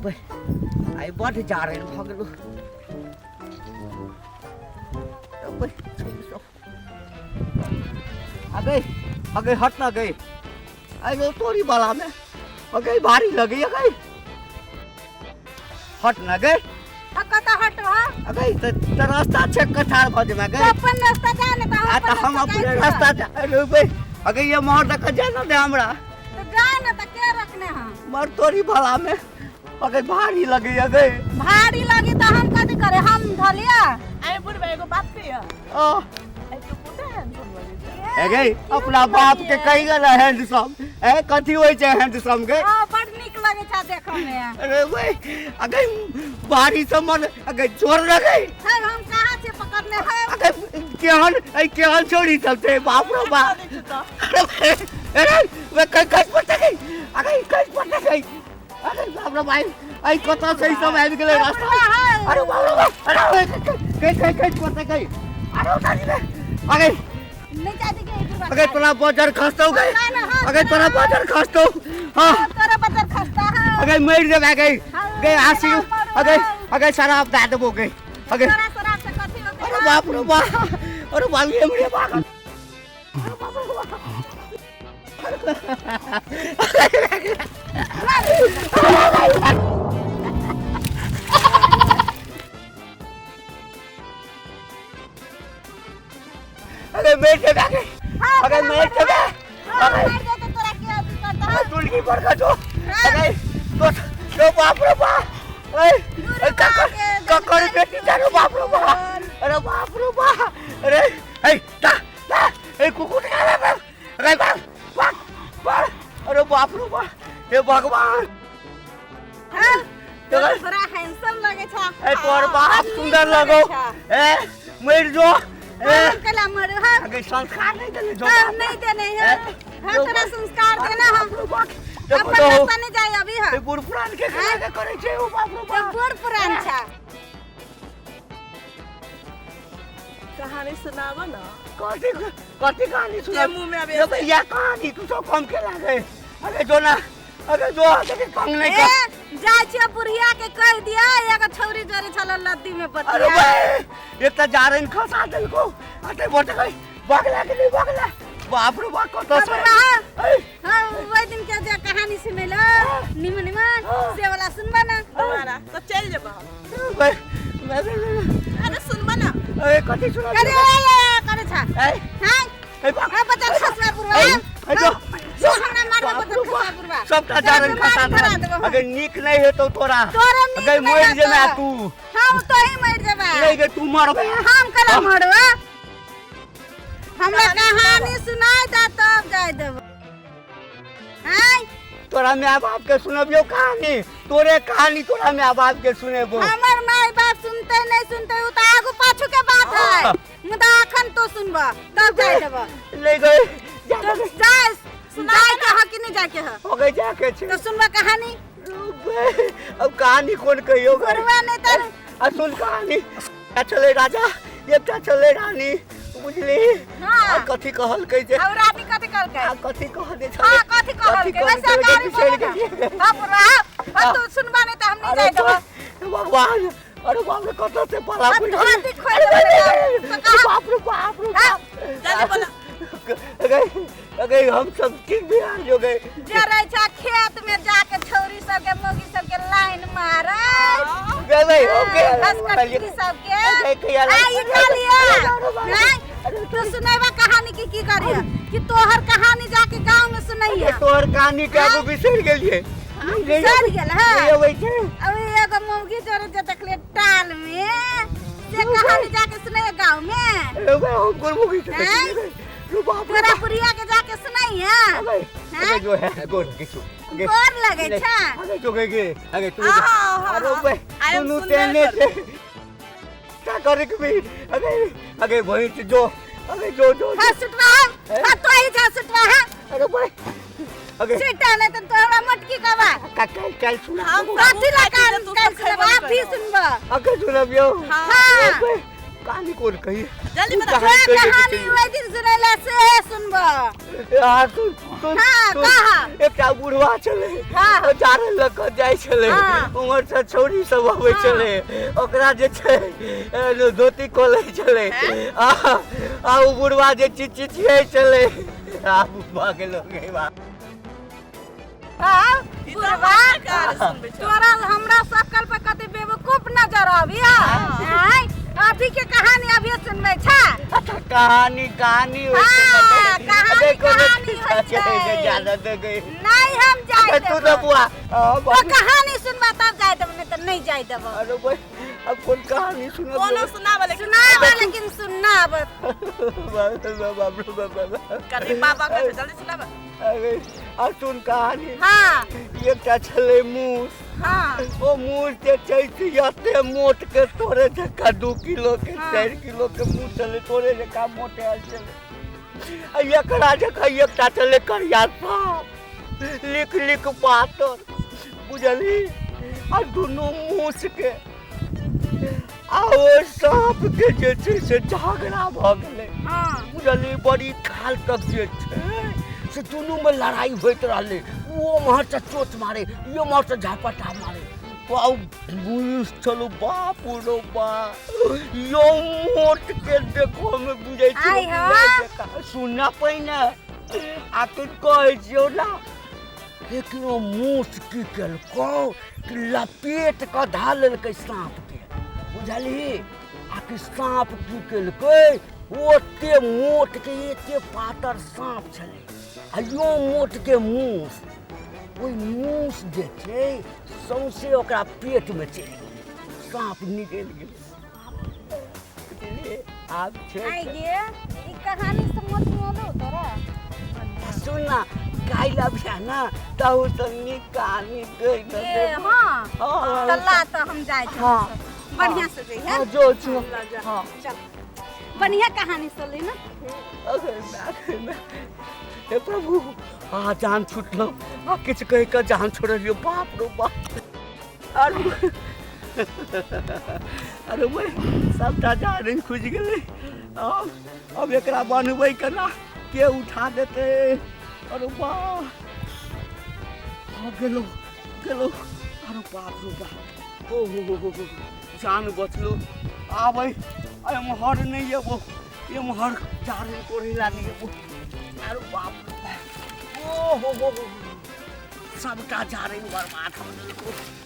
भाई आई बढ़ जा रहे हैं भाग लो अगे हट ना गई आई जो तोरी बाला में अगे भारी लगी है गई हट ना गई कता हट रहा अगे तो रास्ता चेक कर ठाड़ भज में गई अपन रास्ता जाने तो आ तो हम अपने रास्ता जा रे भाई अगे ये मोहर तक जाना दे हमरा तो जाए ना तो क्या रखने हैं मर तोरी बाला में अगे भारी लगी अगे भारी लगी तो हम कथी करे हम धलिया आई बुढ़ भाई को बात करिया ओ आई तो पुता है अगे अपना बाप के कही गला हैंडसम ए कथी होय छै हैंडसम के हां बड़ निक लगे छा देखे में अरे भाई अगे भारी समन अगे चोर लगे सर हम कहां से पकड़ने हैं अगे केहन छोड़ी सब थे बाप रे बाप अरे वे कस पड़ते गई अगे कस पड़ते गई अरे बाप रे भाई आई कता सही सब आबि गेले रास्ता अरे बाप रे बाप अरे कस पड़ते गई अरे उतारी ले अगे नहीं जाती के अगे तोरा बाजार खस्तो गई अगे तोरा बाजार खस्तो हां तोरा बाजार खस्ता है अगे मर जाबे गई गई आसी अगे शराब दे देबो गई अगे तोरा शराब से कथी होते अरे बाप रे बाप अरे बाल ये मेरे बाप अरे बाप रे बाप अरे मेरे से भागे अरे मेरे से अरे तो तोरा क्या करता है तुलकी पर का जो अरे तो बाप रे बाप ए ककड़ बेटी जानो बाप रे बाप अरे बाप रे बाप अरे ए ता ए कुकुर का अरे बाप अरे बाप रे बाप हे भगवान तोरा बड़ा हैंडसम लगे छा ए तोर बाप सुंदर लगो ए मर जो कला मर हां अगे संस्कार नहीं देने जो नहीं देने है हां तेरा संस्कार देना हम देखो अपन रास्ता नहीं जाए अभी हां बुढ़ पुरान के खाना करे छे ओ बाप रे बाप बुढ़ पुरान छा कहानी सुनावा ना कथी कहानी सुना ये मुंह में अबे ये भैया कहानी तू तो कम के लागे अगे जो ना अगे जो अगे कम नहीं कर जा छे बुढ़िया के कह दिया एगो छौरी जरे छल लद्दी में पतिया अरे भाई ये तो जा रहे खसा दिल को अटे बोट गई बगला के नहीं बगला बाप रे बाप कत से हां वो दिन के जे कहानी सुनेला निमन से वाला सुनबा ना हमारा तो चल जब अरे सुनबा ना ए कथी सुना करे छा ए हां ए बाप ए बच्चा खसवा पुरवा जो हमरा मारवा बच्चा खसवा पुरवा सब ता जा रहे खसा अगर नीक नहीं है तो तोरा अगर मर जेना तू हम तो ही मर जेबा नहीं के तू मरबे हम कला मरवा हमरा कहानी सुनाई दा तब जाय देब हां तोरा माय बाप के सुनबियो कहानी तोरे कहानी तोरा माय बाप के सुनेबो हमर माय बाप सुनते नहीं सुनते उ त आगू पाछू के बात है मुदा अखन तो सुनबा तब जाय देब ले गए जा सुनाई के ह कि नहीं जाके ह हो गए जाके छे तो सुनबा कहानी अब कहानी कौन कहियो करवा नहीं त आ सुन कहानी क्या चले राजा ये क्या चले रानी बुझली हां कथी कहल कैसे और रानी कथी कहल के कथी कह दे हां कथी कहल के वैसे गाड़ी बोल बाप रे तू सुनबा नहीं त हम नहीं जाय देब भगवान अरे बाप रे कत से पला अब धोती खोल दे बाप रे बाप जल्दी बोला अगे हम सब ठीक भी आ जो गए जरे छा खेत में जाके छौरी सब के मोगी सब के लाइन मारे गए ओके हसकटी सब के आई कालिया तो सुनाइबा कहानी की करिया कि तोहर कहानी जाके गांव में सुनाइया तोहर कहानी के आगू बिसर गेलिए बिसर गेल है ये वैसे अब एगो मोगी जरे जे देखले टाल में से कहानी जाके सुनाइया गांव में अरे हम गुरमुखी से तोरा पुरिया के जाके सुनाइया अगे जो है गोर किछु गोर लगे छा अगे जो गए अगे तू हाँ, अरे बे I am तू सुंदर तेने कर। क्या करे के भी अगे वही से जो अगे जो हां सुटवा हां तो ही जा सुटवा अरे भाई अगे सीटा ने तो हमरा मटकी कबा कल सुना हम कथी ला कान सुनबा भी सुनबा अगे सुनबियो हां कहानी कौन कही जल्दी बता कहानी ओइ दिन सुनैला से सुनबा यार तू सुन हाँ, सुन, कहा। एकटा बुढ़वा छले हाँ। ओ जारे लग के जाय छले हाँ। उमर से छौरी सब आबै हाँ। छले ओकरा जे छै धोती खोलै छले आ ओ बुढ़वा जे चिचिचियै छले आ बुढ़वा के लोग गई बा हाँ ई तो बुढ़वा हमर कहानी सुनबे छ तोरा हमरा सकल पे कते बेवकूफ नजर आबिया हैं अभी के कहानी अभी सुनबै छ अच्छा कहानी कहानी होय हाँ, छै कहानी कहानी होय अच्छा छै। ज्यादा दे गई नहीं हम जाय तू देबो तो बुआ तो कहानी सुनबा तब जाय देबो नहीं तो नहीं जाय देबो अरे भाई अब कौन कहानी सुना कोनो सुनाबे लेकिन सुनाबा लेकिन सुनना अब कदी बाबा के जल्दी सुनाबे अरे आ सुन कहानी हाँ एकटा छले मूस हाँ ओ मूस जे छै से एते मोट के तोरे जका 2 किलो के हाँ। 4 किलो के मूस छले तोरे जका मोटे आल छले आ एकरा जका एकटा छले करिया सांप लिख लिख पातर बुझली आ दुनू मूस के आ ओ सांप के जे छै से झगड़ा भ गेलै हाँ बुझली बड़ी काल तक जे छै से दुनू में लड़ाई होइत रहले वो महर से चोट मारे यो महर से झापटा मारे वाओ बुझ चलो बाप रो बा यो मोट के देखो में बुझै छै आइ हाँ। सुनना पहिने आ तू कहै छियो ना लेकिन वो मूस की केलको कि लपेट के धाल लेलकै सांप के बुझली आ कि सांप की केलकै ओते मोट के एते पातर सांप छलै आ यो मोट के मूस ओइ मूस जे छै सौंसे ओकरा पेट में चलि गेलै सांप निकलि गेलै बुझलियै? आब छै आई गे ई कहानी समझ में आलो तोरा सुन ना काल्हि अभिया ना तहु संगी कहानी कहि न ए दे हाँ हाँ। तल्ला तो हम जाय छी हाँ। बढ़िया से जइहे हाँ, जो जो हाँ चल बढ़िया कहानी सुनली ना हे प्रभु आ जान छुटलो आ किछ कहि के जान छोड़लियो बाप रो बाप अरे अरे भाई सबटा जान खुज गेलै अब एकरा बनबै केना के उठा देते अरे बाप आ गेलो गेलो अरे बाप रो बाप ओ हो जान बचलो आबै एम्हर नहीं एबो एम्हर जारनि कोढ़ैला नहीं एबो अरे बाप रे बाप ओ हो सबटा जारनि बर्बाद हो गेलै